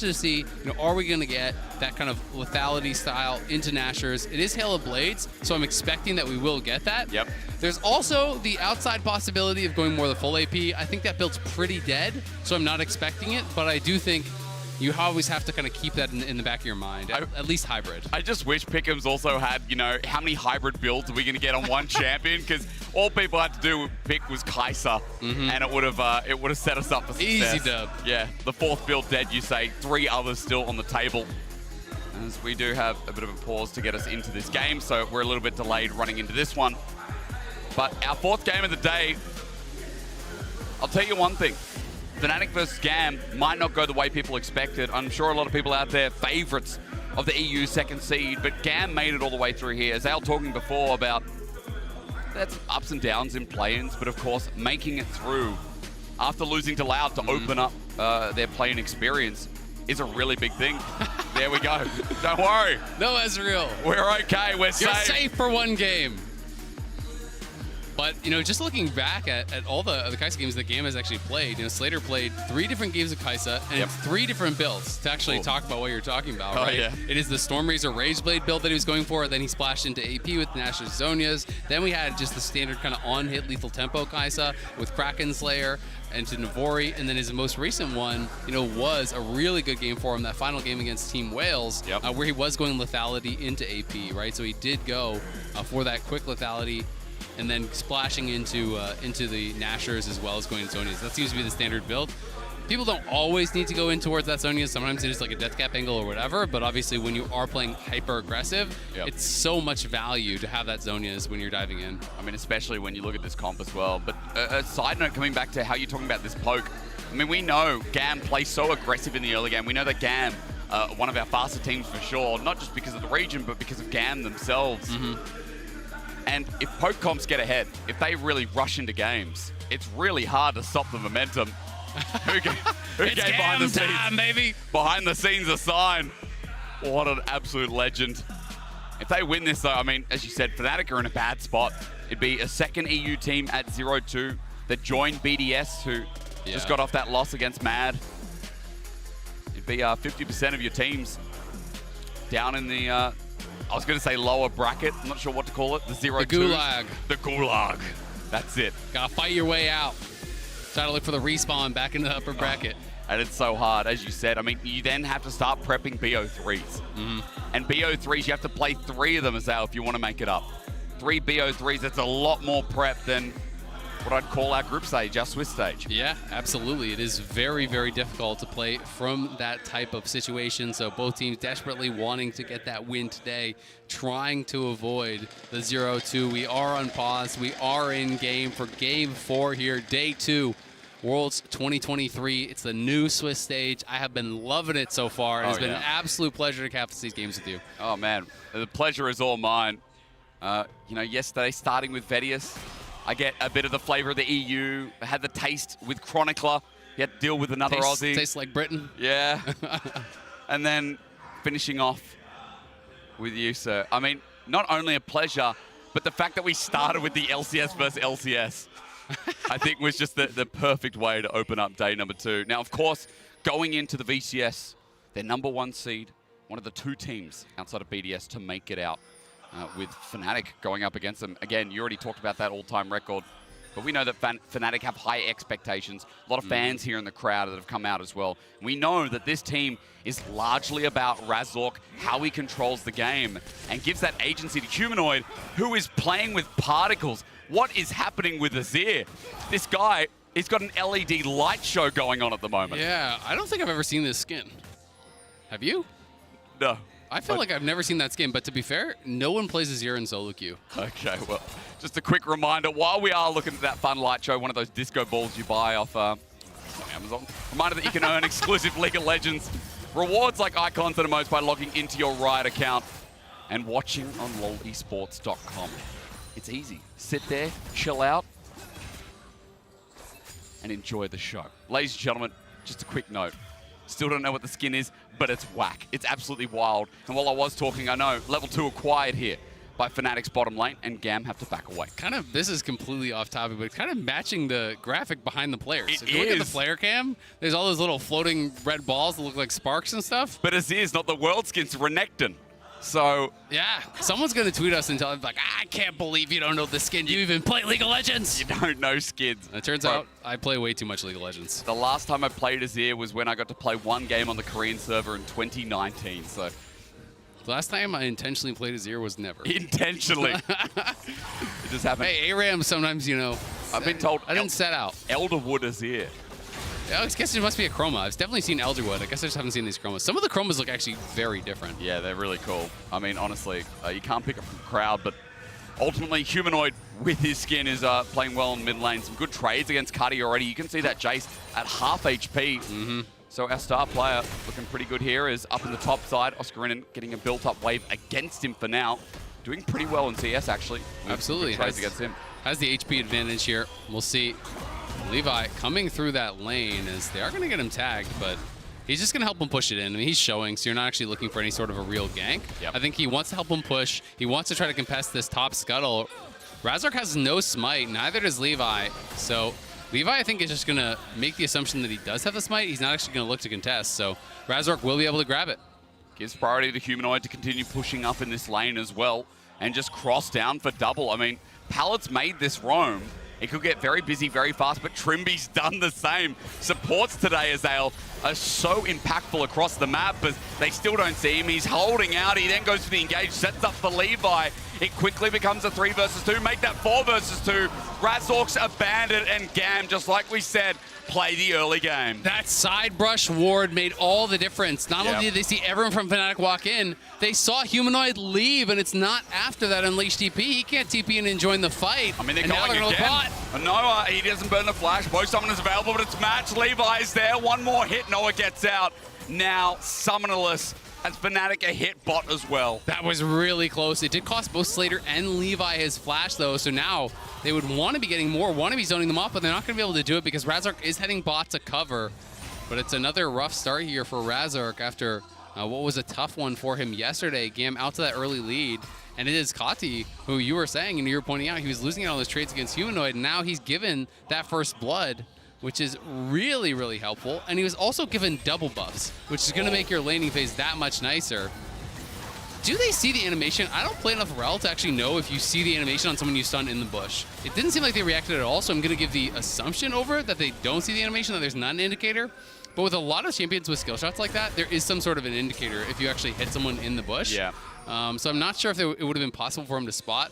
interested to see, are we going to get that kind of lethality style into Nashers? It is Hail of Blades, so I'm expecting that we will get that. Yep. There's also the outside possibility of going more the full AP. I think that build's pretty dead, so I'm not expecting it, but I do think you always have to kind of keep that in the back of your mind, at least hybrid. I just wish Pickham's also had, how many hybrid builds are we going to get on one champion? Because all people had to do pick was Kai'Sa, and it would have set us up for success. Easy dub. Yeah, the 4th build dead, you say. 3 others still on the table. As we do have a bit of a pause to get us into this game, so we're a little bit delayed running into this one. But our 4th game of the day, I'll tell you one thing. Fnatic versus GAM might not go the way people expected. I'm sure a lot of people out there favorites of the EU 2nd seed, but GAM made it all the way through here. As Al talking before about that's ups and downs in play-ins, but of course making it through after losing to Loud to open up their play-in experience is a really big thing. There we go. Don't worry. No, Ezreal. We're okay. We're safe. You're safe for one game. But, just looking back at all the Kai'Sa games the game has actually played, Slayder played 3 different games of Kai'Sa and 3 different builds to actually talk about what you're talking about, right? Yeah. It is the Stormrazor Rageblade build that he was going for, then he splashed into AP with Nash's Zhonya's. Then we had just the standard kind of on-hit lethal tempo Kai'Sa with Kraken Slayer and to Navori, and then his most recent one, was a really good game for him, that final game against Team Wales, where he was going lethality into AP, right? So he did go for that quick lethality, and then splashing into the Nashers as well as going to Zhonya's. That seems to be the standard build. People don't always need to go in towards that Zhonya's. Sometimes it is like a death cap angle or whatever, but obviously when you are playing hyper aggressive, it's so much value to have that Zhonya's when you're diving in. I mean, especially when you look at this comp as well. But a side note, coming back to how you're talking about this poke, I mean, we know GAM plays so aggressive in the early game. We know that GAM, one of our faster teams for sure, not just because of the region, but because of GAM themselves. And if poke comps get ahead, if they really rush into games, it's really hard to stop the momentum. Who gave behind the scenes? Time, baby. Behind the scenes a sign. What an absolute legend. If they win this, though, I mean, as you said, Fnatic are in a bad spot. It'd be a 2nd EU team at 0-2 that joined BDS, who just got off that loss against MAD. It'd be 50% of your teams down in the, I was going to say lower bracket. I'm not sure what to call it. The 0-2. The Gulag. The Gulag. That's it. Gotta fight your way out. Try to look for the respawn back in the upper bracket. And it's so hard, as you said. I mean, you then have to start prepping BO3s. And BO3s, you have to play 3 of them as well if you want to make it up. 3 BO3s, that's a lot more prep than what I'd call our group stage, our Swiss stage. Yeah, absolutely. It is very, very difficult to play from that type of situation. So both teams desperately wanting to get that win today, trying to avoid the 0-2. We are on pause. We are in game for game 4 here, day 2. Worlds 2023. It's the new Swiss stage. I have been loving it so far. It has been an absolute pleasure to captain these games with you. Oh, man. The pleasure is all mine. Yesterday, starting with Vedius, I get a bit of the flavor of the EU. I had the taste with Chronicler. You had to deal with another Aussie. Tastes like Britain. Yeah. And then finishing off with you, sir. I mean, not only a pleasure, but the fact that we started with the LCS versus LCS, I think was just the perfect way to open up day number 2. Now, of course, going into the VCS, their #1 seed, one of the 2 teams outside of BDS to make it out. With Fnatic going up against them. Again, you already talked about that all-time record, but we know that Fnatic have high expectations. A lot of fans here in the crowd that have come out as well. We know that this team is largely about Razork, how he controls the game, and gives that agency to Humanoid, who is playing with particles. What is happening with Azir? This guy, he's got an LED light show going on at the moment. Yeah, I don't think I've ever seen this skin. Have you? No. I feel like I've never seen that skin, but to be fair, no one plays Azir in solo queue. Okay, well, just a quick reminder, while we are looking at that fun light show, one of those disco balls you buy off Amazon, reminder that you can earn exclusive League of Legends rewards like icons and emotes by logging into your Riot account and watching on lolesports.com. It's easy. Sit there, chill out, and enjoy the show. Ladies and gentlemen, just a quick note. Still don't know what the skin is, but it's whack. It's absolutely wild. And while I was talking, I know level 2 acquired here. by Fnatic's bottom lane, and GAM have to back away. Kind of, this is completely off topic, but it's kind of matching the graphic behind the players. It if you look at the is. player cam, there's all those little floating red balls that look like sparks and stuff. But Azir's not the world skins, Renekton. So yeah, someone's going to tweet us and tell us, like, I can't believe you don't know the skin. You even play League of Legends. you don't know skins. It turns out I play way too much League of Legends. The last time I played Azir was when I got to play one game on the Korean server in 2019. So The last time I intentionally played Azir was never. intentionally. It just happened. Hey, ARAM sometimes, you know. I've been told I didn't set out. Elderwood Azir. I guess it must be a chroma. I've definitely seen Elderwood. I guess I just haven't seen these chromas. Some of the chromas look actually very different. Yeah, they're really cool. I mean, honestly, you can't pick up from crowd, but ultimately, Humanoid with his skin is playing well in mid lane. Some good trades against Kati already. You can see that Jace at half HP. So our star player looking pretty good here is up in the top side. Oscarinin getting a built-up wave against him for now. Doing pretty well in CS, actually. Absolutely. Trades against him. Has the HP advantage here. We'll see. Levi coming through that lane as they are going to get him tagged, but he's just going to help him push it in. I mean, he's showing, so you're not actually looking for any sort of a real gank. Yep. I think he wants to help him push. He wants to try to contest this top scuttle. Razork has no smite, neither does Levi. So Levi, I think, is just going to make the assumption that he does have the smite. He's not actually going to look to contest, so Razork will be able to grab it. Gives priority to Humanoid to continue pushing up in this lane as well and just cross down for double. I mean, Pallets made this roam. It could get very busy very fast, but Trymbi's done the same. Supports today, as they are so impactful across the map, but they still don't see him. He's holding out. He then goes for the engage, sets up for Levi. It quickly becomes a 3 versus 2. Make that 4 versus 2. Razork's abandoned, and GAM, just like we said, play the early game. That side brush ward made all the difference. Not only did they see everyone from Fnatic walk in, they saw Humanoid leave, and it's not after that unleashed TP. He can't TP in and join the fight. I mean, they're and going now again. bot. Noah, he doesn't burn the flash. Both summoners available, but it's matched. Levi's there. One more hit. Noah gets out. Now, summonerless as Fnatic a hit bot as well. That was really close. It did cost both Slayder and Levi his flash, though, so now they would want to be getting more, want to be zoning them off, but they're not going to be able to do it because Razork is heading bot to cover. But it's another rough start here for Razork after what was a tough one for him yesterday. GAM out to that early lead, and it is Kati, who you were saying and you were pointing out, he was losing out on those trades against Humanoid, and now he's given that first blood, which is really, really helpful. And he was also given double buffs, which is going to make your laning phase that much nicer. Do they see the animation? I don't play enough Rel to actually know if you see the animation on someone you stun in the bush. It didn't seem like they reacted at all, so I'm going to give the assumption over that they don't see the animation, that there's not an indicator. But with a lot of champions with skill shots like that, there is some sort of an indicator if you actually hit someone in the bush. Yeah. So I'm not sure if it would have been possible for him to spot.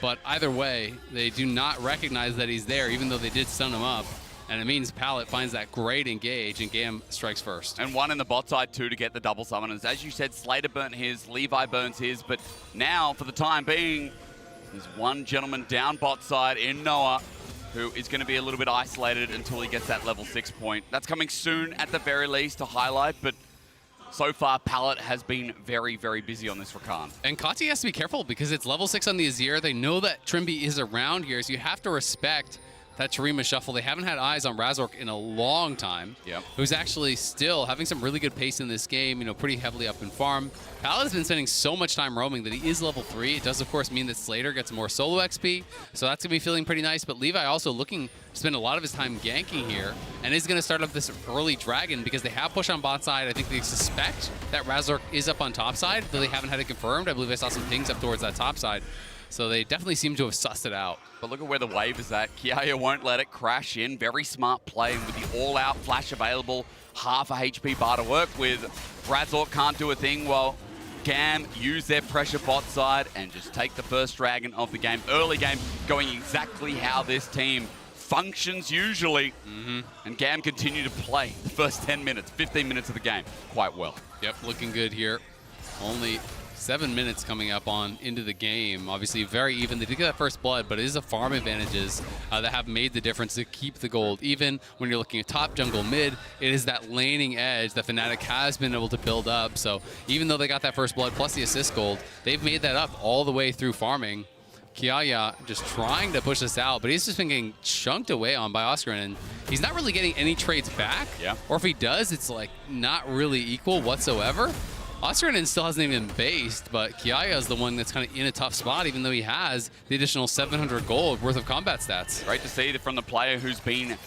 But either way, they do not recognize that he's there, even though they did stun him up. And it means Pallet finds that great engage, and GAM strikes first. And one in the bot side, too, to get the double summoners. As you said, Slayder burnt his, Levi burns his, but now, for the time being, there's one gentleman down bot side in Noah, who is going to be a little bit isolated until he gets that level 6 point. That's coming soon, at the very least, to highlight, but so far, Pallet has been very, very busy on this Rakan. And Kati has to be careful, because it's level 6 on the Azir. They know that Trymbi is around here, so you have to respect that Tarima shuffle. They haven't had eyes on Razork in a long time. Yep. Who's actually still having some really good pace in this game, you know, pretty heavily up in farm. Pallet has been spending so much time roaming that he is level 3. It does, of course, mean that Slayder gets more solo XP, so that's going to be feeling pretty nice. But Levi also looking to spend a lot of his time ganking here, and is going to start up this early dragon because they have push on bot side. I think they suspect that Razork is up on top side, though they haven't had it confirmed. I believe I saw some pings up towards that top side. So they definitely seem to have sussed it out. But look at where the wave is at. Kiaya won't let it crash in. Very smart play, and with the all-out flash available, half a HP bar to work with. Razork can't do a thing while GAM use their pressure bot side and just take the first dragon of the game. Early game going exactly how this team functions usually. And GAM continue to play the first 10 minutes, 15 minutes of the game quite well. Yep, looking good here. Only 7 minutes coming up on into the game. Obviously very even. They did get that first blood, but it is the farm advantages that have made the difference to keep the gold. Even when you're looking at top, jungle, mid, it is that laning edge that Fnatic has been able to build up. So even though they got that first blood plus the assist gold, they've made that up all the way through farming. Kiaya just trying to push this out, but he's just been getting chunked away on by Oscarinin, and he's not really getting any trades back. Yeah. Or if he does, it's like not really equal whatsoever. Oscarinin still hasn't even been based, but Kiaya is the one that's kind of in a tough spot, even though he has the additional 700 gold worth of combat stats. Great to see from the player who's been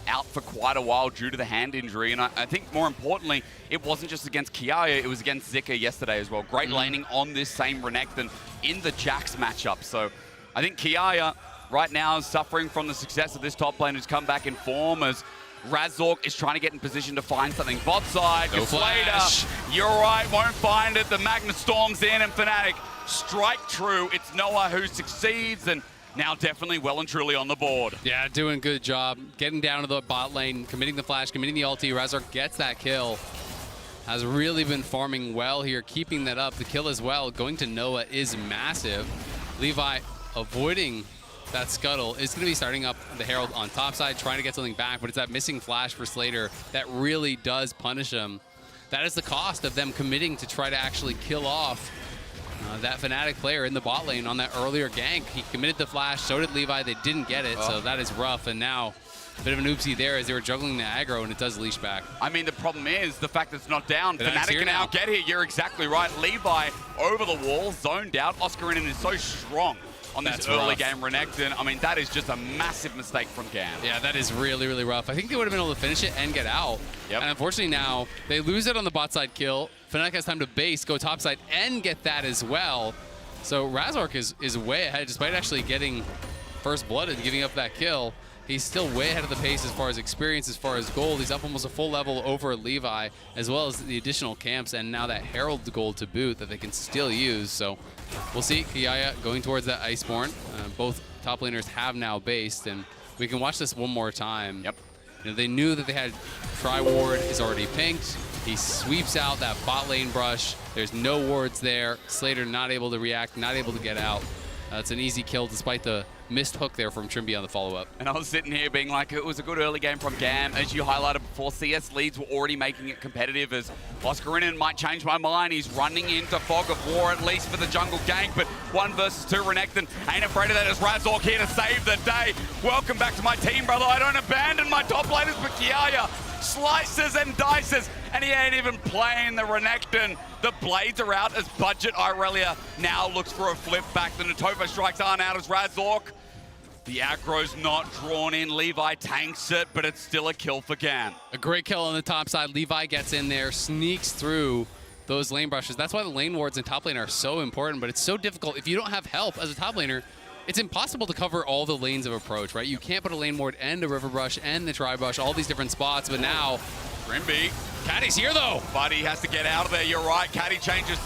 out for quite a while due to the hand injury. And I think more importantly, it wasn't just against Kiaya, it was against Zika yesterday as well. Great laning on this same Renekton in the Jax matchup. So I think Kiaya right now is suffering from the success of this top lane who's come back in form as Razork is trying to get in position to find something. Bot side, No flash. Slayder, you're right, won't find it. The Magna Storm's in and Fnatic strike true. It's Noah who succeeds and now definitely well and truly on the board. Yeah, doing a good job. Getting down to the bot lane, committing the flash, committing the ulti. Razork gets that kill. Has really been farming well here, keeping that up. The kill as well, going to Noah is massive. Levi avoiding that scuttle is going to be starting up the Herald on top side, trying to get something back, but it's that missing flash for Slayder that really does punish him. That is the cost of them committing to try to actually kill off that Fnatic player in the bot lane on that earlier gank. He committed the flash, so did Levi. They didn't get it, so that is rough. And now, a bit of an oopsie there as they were juggling the aggro, and it does leash back. I mean, the problem is the fact that it's not down. Fnatic's Fnatic can now get here. You're exactly right. Levi over the wall, zoned out. Oscarinin is so strong on this early game Renekton. I mean, that is just a massive mistake from GAM. Yeah, that is really, really rough. I think they would have been able to finish it and get out. And unfortunately now, they lose it on the bot side kill. Fnatic has time to base, go top side, and get that as well. So Razork is way ahead, despite actually getting first blood and giving up that kill. He's still way ahead of the pace as far as experience, as far as gold. He's up almost a full level over Levi, as well as the additional camps, and now that Herald gold to boot that they can still use. So we'll see Kiaya going towards that Iceborne. Both top laners have now based, and we can watch this one more time. You know, they knew that they had Tri-Ward is already pinked. He sweeps out that bot lane brush. There's no wards there. Slayder not able to react, not able to get out. It's an easy kill despite the missed hook there from Trymbi on the follow-up. And I was sitting here being like, it was a good early game from GAM. As you highlighted before, CS leads were already making it competitive as Oscarinin might change my mind. He's running into Fog of War at least for the jungle gank, but 1 versus 2 Renekton ain't afraid of that as Razork here to save the day. Welcome back to my team, brother. I don't abandon my top laners, but Kiaya slices and dices, and he ain't even playing the Renekton. The blades are out as Budget Irelia now looks for a flip back. The Notova strikes aren't out as Razork. The aggro's not drawn in. Levi tanks it, but it's still a kill for GAM. A great kill on the top side. Levi gets in there, sneaks through those lane brushes. That's why the lane wards in top lane are so important, but it's so difficult. If you don't have help as a top laner, it's impossible to cover all the lanes of approach, right? You can't put a lane ward and a river brush and the tri brush, all these different spots, but now Trymbi. Kati's here though. But he has to get out of there, you're right. Kati changes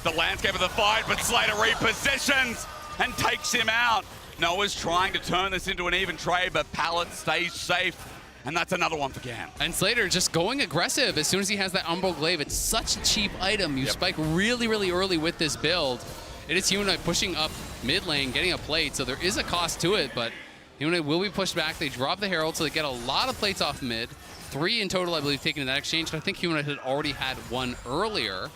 the landscape of the fight, but Slayder repositions and takes him out. Noah's trying to turn this into an even trade, but Pallet stays safe. And that's another one for GAM. And Slayder just going aggressive as soon as he has that Umbral Glaive. It's such a cheap item. You spike really, really early with this build. It is Humanoid pushing up mid lane, getting a plate, so there is a cost to it, but Humanoid will be pushed back. They drop the Herald, so they get a lot of plates off mid. 3 in total, I believe, taken in that exchange. I think Humanoid had already had 1 earlier,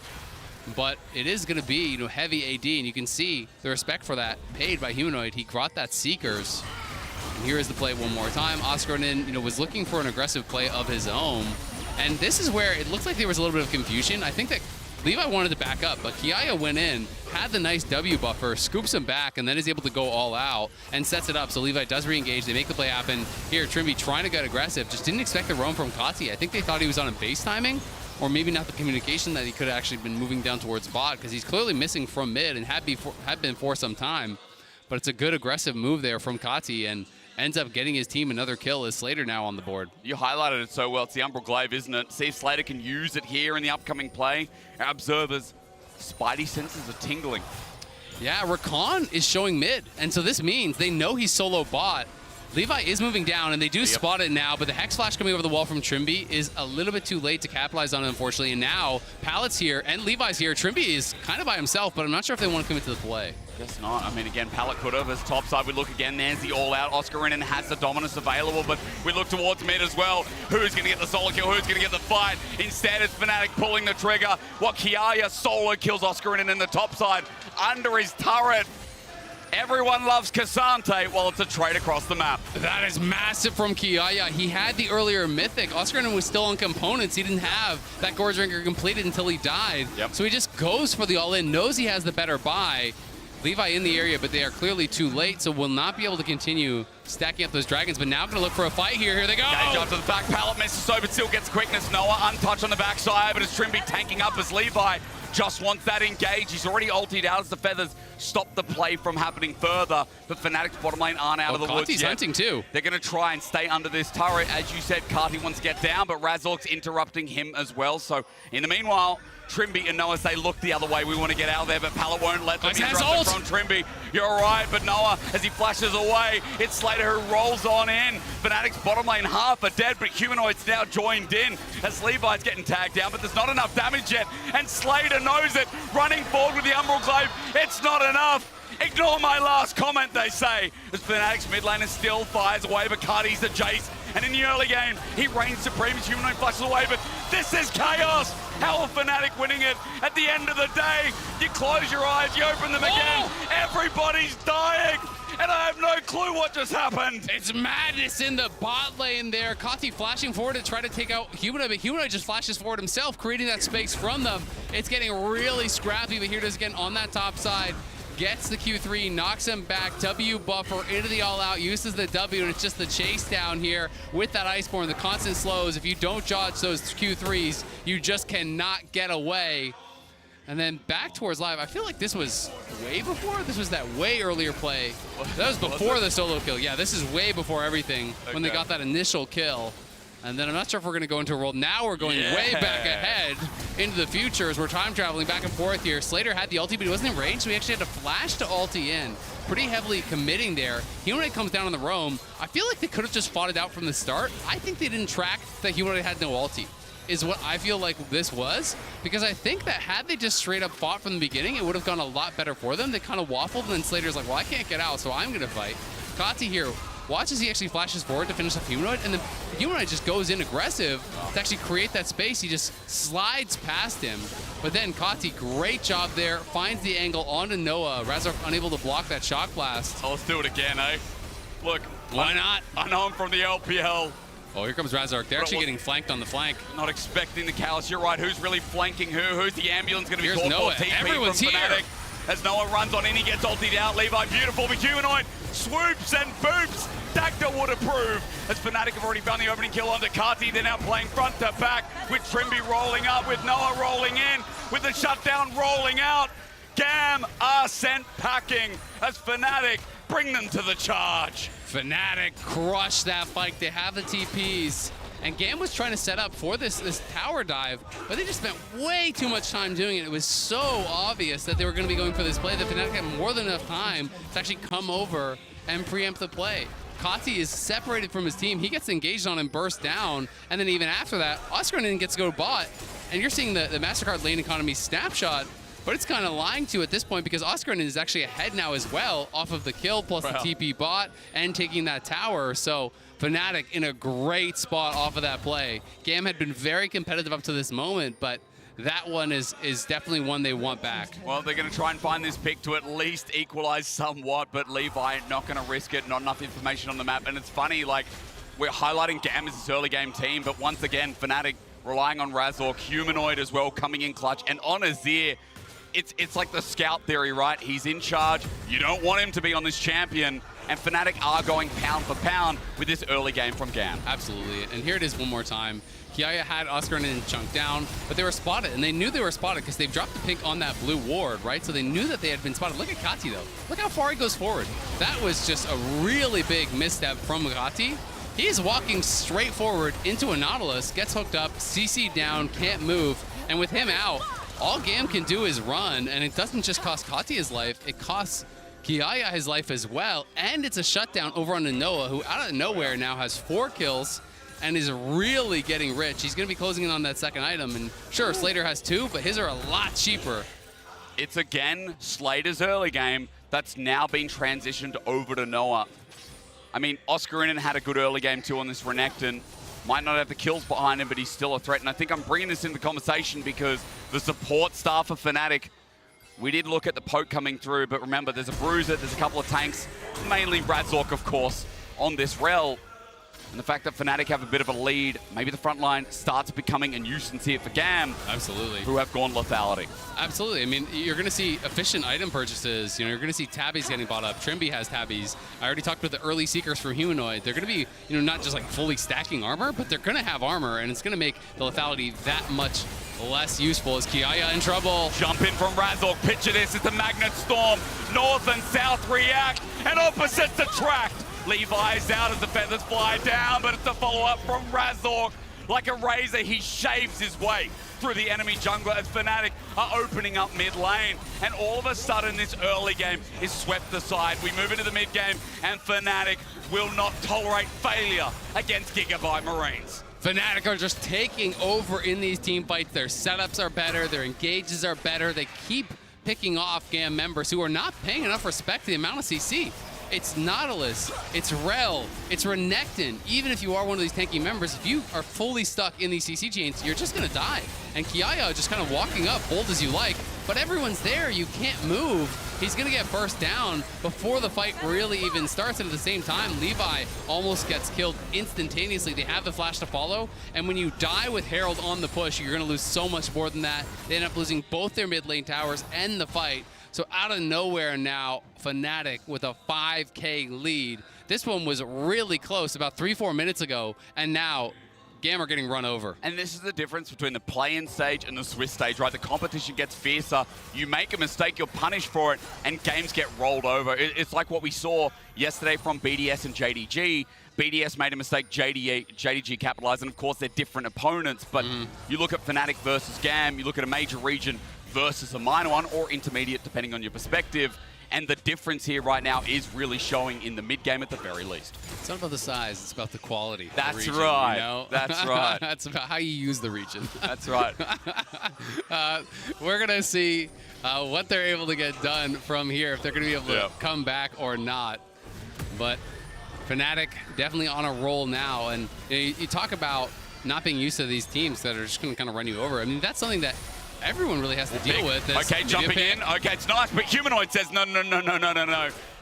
but it is going to be, you know, heavy AD, and you can see the respect for that paid by Humanoid. He got that Seekers. And here is the play one more time. Oscarinin, you know, was looking for an aggressive play of his own, and this is where it looked like there was a little bit of confusion. I think that Levi wanted to back up, but Kiaya went in, had the nice W buffer, scoops him back, and then is able to go all out and sets it up. So Levi does re-engage. They make the play happen. Here, Trymbi trying to get aggressive. Just didn't expect the roam from Kati. I think they thought he was on a base timing, or maybe not the communication that he could have actually been moving down towards bot, because he's clearly missing from mid and had been for some time. But it's a good aggressive move there from Kati, and ends up getting his team another kill as Slayder now on the board. You highlighted it so well. It's the Umbral Glaive, isn't it? See if Slayder can use it here in the upcoming play. Our observers' spidey senses are tingling. Yeah, Rakan is showing mid, and so this means they know he's solo bot. Levi is moving down, and they do spot it now, but the Hex Flash coming over the wall from Trymbi is a little bit too late to capitalize on it, unfortunately, and now Pallet's here, and Levi's here. Trymbi is kind of by himself, but I'm not sure if they want to commit to the play. Guess not. I mean, again, Pallet could have. As topside, we look again. There's the all-out. Oscarinin has the dominance available, but we look towards mid as well. Who's going to get the solo kill? Who's going to get the fight? Instead, it's Fnatic pulling the trigger. What Kiaya solo kills Oscarinin in the topside under his turret. Everyone loves Cassante. Well, it's a trade across the map. That is massive from Kiaya. He had the earlier Mythic. Oscarinin was still on components. He didn't have that Gorge Drinker completed until he died. Yep. So he just goes for the all-in, knows he has the better buy. Levi in the area, but they are clearly too late, so will not be able to continue stacking up those dragons. But now going to look for a fight here. Here they go. Gage up to the back pallet, misses so, but still gets quickness. Noah untouched on the backside, but it's Trymbi tanking up as Levi just wants that engage. He's already ultied out as the feathers stop the play from happening further. But Fnatic's bottom lane aren't out of the woods Kati's yet. hunting too. They're going to try and stay under this turret. As you said, Kati wants to get down, but Razork's interrupting him as well. So in the meanwhile, Trymbi and Noah say, look the other way, we want to get out of there, but Pala won't let them interrupt it from Trymbi. You're right, but Noah, as he flashes away, it's Slayder who rolls on in. Fnatic's bottom lane half are dead, but Humanoid's now joined in as Levi's getting tagged down, but there's not enough damage yet, and Slayder knows it. Running forward with the Umbral Glaive, it's not enough. Ignore my last comment, they say. As Fnatic's mid laner still fires away, but Kati's the Jace. And in the early game, he reigns supreme as Humanoid flashes away, but this is chaos. How are Fnatic winning it? At the end of the day, you close your eyes, you open them again, everybody's dying. And I have no clue what just happened. It's madness in the bot lane there. Kati flashing forward to try to take out Humanoid, but Humanoid just flashes forward himself, creating that space from them. It's getting really scrappy, but here it is again on that top side. Gets the Q3, knocks him back, W buffer into the all-out, uses the W, and it's just the chase down here with that Iceborne, the constant slows. If you don't dodge those Q3s, you just cannot get away. And then back towards live. I feel like this was way before. This was that way earlier play. That was before the solo kill. Yeah, this is way before everything when they got that initial kill. And then I'm not sure if we're going to go into a world. Now we're going way back ahead into the future as we're time traveling back and forth here. Slayder had the ulti, but he wasn't in range, so he actually had to flash to ulti in. Pretty heavily committing there. Humanoid comes down on the roam. I feel like they could have just fought it out from the start. I think they didn't track that Humanoid had no ulti, is what I feel like this was. Because I think that had they just straight up fought from the beginning, it would have gone a lot better for them. They kind of waffled, and then Slayder's like, well, I can't get out, so I'm going to fight. Kati here. Watch as he actually flashes forward to finish off Humanoid, and then Humanoid just goes in aggressive to actually create that space. He just slides past him. But then Kati, great job there, finds the angle onto Noah. Razork unable to block that shock blast. Oh, let's do it again, eh? Look, why not? I know him from the LPL. Oh, here comes Razork. They're actually getting flanked on the flank. Not expecting the Callus. You're right. Who's really flanking who? Who's the ambulance going to be called Noah. for? TP Everyone's from here. Fnatic. As Noah runs on in, he gets ultied out. Levi, beautiful, but Humanoid swoops and boops. Dagda would approve, as Fnatic have already found the opening kill onto Kati. They're now playing front to back with Trymbi rolling up, with Noah rolling in, with the shutdown rolling out. GAM are sent packing as Fnatic bring them to the charge. Fnatic crushed that fight. They have the TPs. And GAM was trying to set up for this tower dive, but they just spent way too much time doing it. It was so obvious that they were going to be going for this play that Fnatic had more than enough time to actually come over and preempt the play. Kati is separated from his team. He gets engaged on and burst down. And then even after that, Oscarinin gets to go bot. And you're seeing the MasterCard lane economy snapshot, but it's kind of lying to at this point because Oscarinin is actually ahead now as well off of the kill plus the TP bot and taking that tower. So Fnatic in a great spot off of that play. GAM had been very competitive up to this moment, but that one is definitely one they want back. Well, they're going to try and find this pick to at least equalize somewhat, but Levi not going to risk it, not enough information on the map. And it's funny, like, we're highlighting GAM as this early game team, but once again, Fnatic relying on Razork, Humanoid as well, coming in clutch, and on Azir, it's like the scout theory, right? He's in charge. You don't want him to be on this champion, and Fnatic are going pound for pound with this early game from GAM. Absolutely, and here it is one more time. Kiaya had Oscarinin chunked down, but they were spotted, and they knew they were spotted because they've dropped the pink on that blue ward, right? So they knew that they had been spotted. Look at Kati, though. Look how far he goes forward. That was just a really big misstep from Kati. He's walking straight forward into a Nautilus, gets hooked up, CC'd down, can't move, and with him out, all GAM can do is run, and it doesn't just cost Kati his life, it costs Kiaya his life as well, and it's a shutdown over on Noah, who out of nowhere now has 4 kills and is really getting rich. He's going to be closing in on that second item, and sure, Slayder has 2, but his are a lot cheaper. It's again Slayder's early game that's now been transitioned over to Noah. I mean, Oscarinin had a good early game too on this Renekton. Might not have the kills behind him, but he's still a threat. And I think I'm bringing this into the conversation because the support staff of Fnatic We did look at the poke coming through, but remember, there's a bruiser, there's a couple of tanks, mainly Razork, of course, on this rel. And the fact that Fnatic have a bit of a lead, maybe the front line starts becoming a nuisance here for GAM. Absolutely. Who have gone lethality. Absolutely. I mean, you're going to see efficient item purchases. You know, you're going to see tabbies getting bought up. Trymbi has tabbies. I already talked with the early seekers from Humanoid. They're going to be, you know, not just like fully stacking armor, but they're going to have armor, and it's going to make the lethality that much less useful. As Kiaya in trouble. Jump in from Razork. Picture this as the Magnet Storm. North and south react, and opposites attract. Levi's out as the feathers fly down, but it's a follow-up from Razork. Like a razor, he shaves his way through the enemy jungler as Fnatic are opening up mid lane. And all of a sudden, this early game is swept aside. We move into the mid game, and Fnatic will not tolerate failure against GIGABYTE Marines. Fnatic are just taking over in these team fights. Their setups are better, their engages are better. They keep picking off GAM members who are not paying enough respect to the amount of CC. It's Nautilus, it's Rel, it's Renekton. Even if you are one of these tanky members, if you are fully stuck in these CC chains, you're just gonna die. And Kiaya just kind of walking up, bold as you like, but everyone's there, you can't move. He's gonna get burst down before the fight really even starts, and at the same time, Levi almost gets killed instantaneously. They have the flash to follow, and when you die with Herald on the push, you're gonna lose so much more than that. They end up losing both their mid lane towers and the fight. So out of nowhere now, Fnatic with a 5K lead. This one was really close about 3-4 minutes ago, and now GAM are getting run over. And this is the difference between the play-in stage and the Swiss stage, right? The competition gets fiercer. You make a mistake, you're punished for it, and games get rolled over. It's like what we saw yesterday from BDS and JDG. BDS made a mistake, JDG capitalized, and of course they're different opponents, but you look at Fnatic versus GAM, you look at a major region versus a minor one, or intermediate, depending on your perspective. And the difference here right now is really showing in the mid-game at the very least. It's not about the size, it's about the quality. That's region, right. You know? That's right. That's about how you use the region. That's right. We're going to see what they're able to get done from here, if they're going to be able to come back or not. But Fnatic definitely on a roll now. And you talk about not being used to these teams that are just going to kind of run you over. I mean, that's something that everyone really has to deal with. Okay, jumping in. Okay, it's nice, but Humanoid says, no.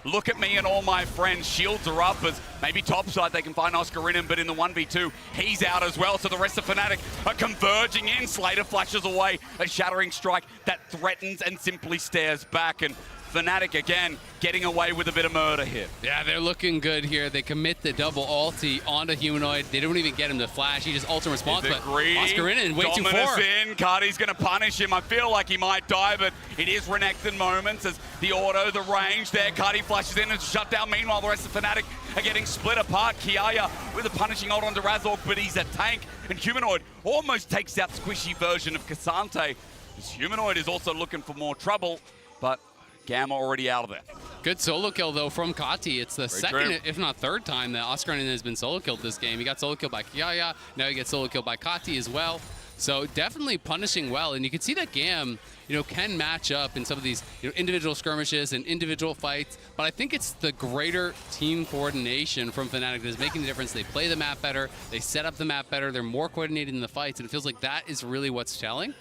Look at me and all my friends. Shields are up as maybe topside they can find Oscarinin, but in the 1v2, he's out as well. So the rest of Fnatic are converging in. Slayder flashes away a shattering strike that threatens and simply stares back. And Fnatic, again, getting away with a bit of murder here. Yeah, they're looking good here. They commit the double ulti onto Humanoid. They don't even get him to flash. He just ult in response, but Oscarinin way too far. In. Kati's going to punish him. I feel like he might die, but it is Renekton moments as the auto, the range there. Kati flashes in and shut down. Meanwhile, the rest of Fnatic are getting split apart. Kiaya with a punishing ult onto Razork, but he's a tank. And Humanoid almost takes out squishy version of Cassante. This Humanoid is also looking for more trouble, but GAM already out of there. Good solo kill, though, from Kati. It's the second, true. if not third time that Oscarinin has been solo killed this game. He got solo killed by Kiaya. Now he gets solo killed by Kati as well. So definitely punishing well. And you can see that GAM, can match up in some of these individual skirmishes and individual fights. But I think it's the greater team coordination from Fnatic that is making the difference. They play the map better. They set up the map better. They're more coordinated in the fights. And it feels like that is really what's telling.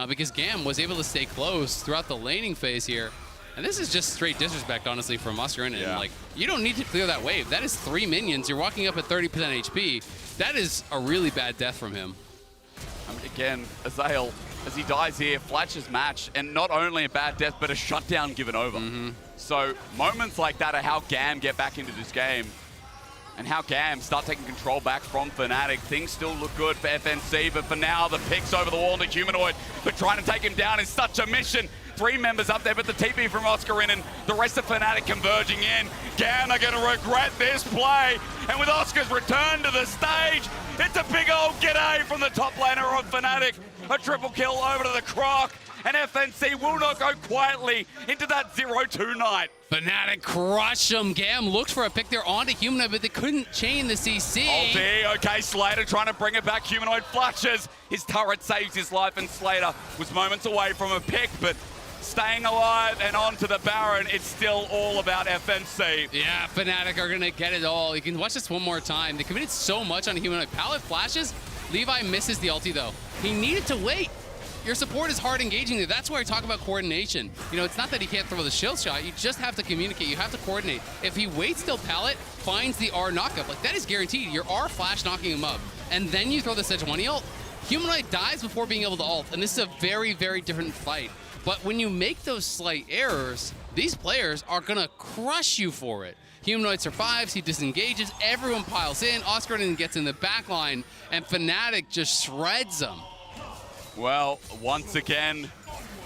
Because GAM was able to stay close throughout the laning phase here. And this is just straight disrespect, honestly, from Oscarinin. Yeah. Like, you don't need to clear that wave. That is 3 minions. You're walking up at 30% HP. That is a really bad death from him. Again, Azael, as he dies here, Fletcher's match, and not only a bad death, but a shutdown given over. So moments like that are how GAM get back into this game, and how GAM start taking control back from Fnatic. Things still look good for FNC, but for now, the picks over the wall into Humanoid, but trying to take him down is such a mission. 3 members up there, but the TP from Oscarinin, the rest of Fnatic converging in. GAM are going to regret this play, and with Oscar's return to the stage, it's a big old g'day from the top laner of Fnatic. A triple kill over to the Croc, and FNC will not go quietly into that 0-2 night. Fnatic crush him. GAM looked for a pick there onto Humanoid, but they couldn't chain the CC. Ulti, okay, Slayder trying to bring it back. Humanoid flushes. His turret saves his life, and Slayder was moments away from a pick, but staying alive and on to the Baron, it's still all about FNC. Yeah, Fnatic are going to get it all. You can watch this one more time. They committed so much on Humanoid. Pallet flashes. Levi misses the ulti, though. He needed to wait. your support is hard engaging there. That's where I talk about coordination. You know, it's not that he can't throw the shield shot. You just have to communicate. You have to coordinate. If he waits till Pallet finds the R knockup, like that is guaranteed. Your R flash knocking him up, and then you throw the Sejuani ult. Humanoid dies before being able to ult, and this is a very, very different fight. But when you make those slight errors, these players are gonna crush you for it. Humanoid survives, he disengages, everyone piles in, Oscarinin gets in the back line, and Fnatic just shreds them. Well, once again,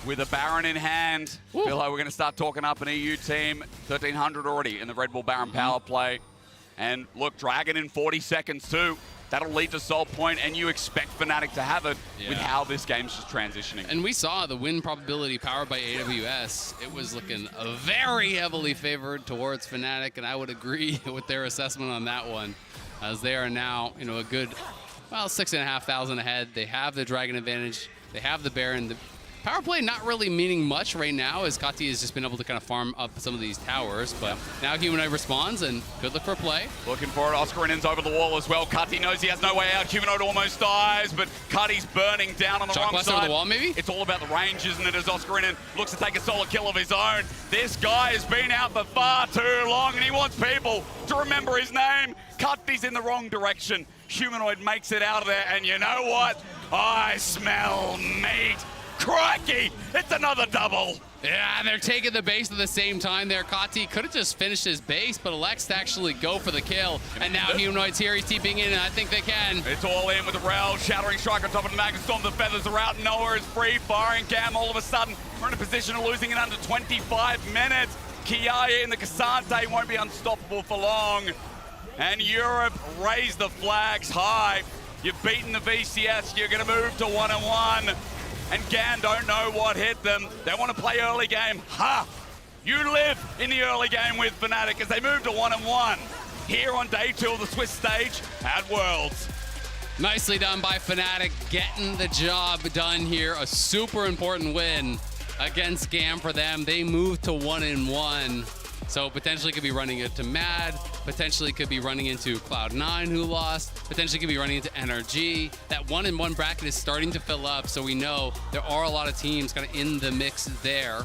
with a Baron in hand, feel like we're going to start talking up an EU team. 1,300 already in the Red Bull Baron power play. And look, Dragon in 40 seconds too. That'll lead to Soul Point, and you expect Fnatic to have it with how this game's just transitioning. And we saw the win probability powered by AWS. It was looking very heavily favored towards Fnatic, and I would agree with their assessment on that one, as they are now, you know, a good, well, 6,500 ahead. They have the Dragon advantage. They have the Baron. The power play not really meaning much right now, as Kati has just been able to kind of farm up some of these towers, but now Humanoid responds, and good look for play. Looking for it, Oscarin's over the wall as well. Kati knows he has no way out. Humanoid almost dies, but Kati's burning down on the wrong side. Over the wall, maybe? It's all about the range, isn't it, as Oscarinin looks to take a solo kill of his own. This guy has been out for far too long, and he wants people to remember his name. Kati's in the wrong direction. Humanoid makes it out of there, and you know what? I smell meat. Crikey, it's another double. Yeah, they're taking the base at the same time there. Kati could have just finished his base, but elects to actually go for the kill. And now Humanoid's here, he's TPing in, and I think they can. It's all in with the Rel, Shattering Strike on top of the Magnet Storm. The feathers are out, Noah is free, firing GAM all of a sudden. We're in a position of losing in under 25 minutes. Kiaya in the Cassante won't be unstoppable for long. And Europe raise the flags high. You've beaten the VCS, you're gonna move to 1-1. And GAN don't know what hit them. They want to play early game. Ha! You live in the early game with Fnatic as they move to 1-1 here on day 2 of the Swiss stage at Worlds. Nicely done by Fnatic, getting the job done here. A super important win against GAM for them. They move to 1-1. So potentially could be running into Mad, potentially could be running into Cloud9 who lost, potentially could be running into NRG. That 1-1 bracket is starting to fill up, so we know there are a lot of teams kind of in the mix there.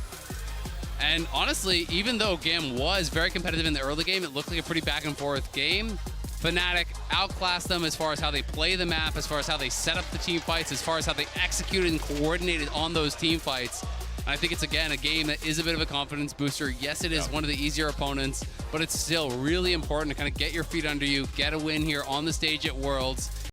And honestly, even though GAM was very competitive in the early game, it looked like a pretty back and forth game. Fnatic outclassed them as far as how they play the map, as far as how they set up the team fights, as far as how they executed and coordinated on those team fights. I think it's, again, a game that is a bit of a confidence booster. Yes, it is one of the easier opponents, but it's still really important to kind of get your feet under you, get a win here on the stage at Worlds.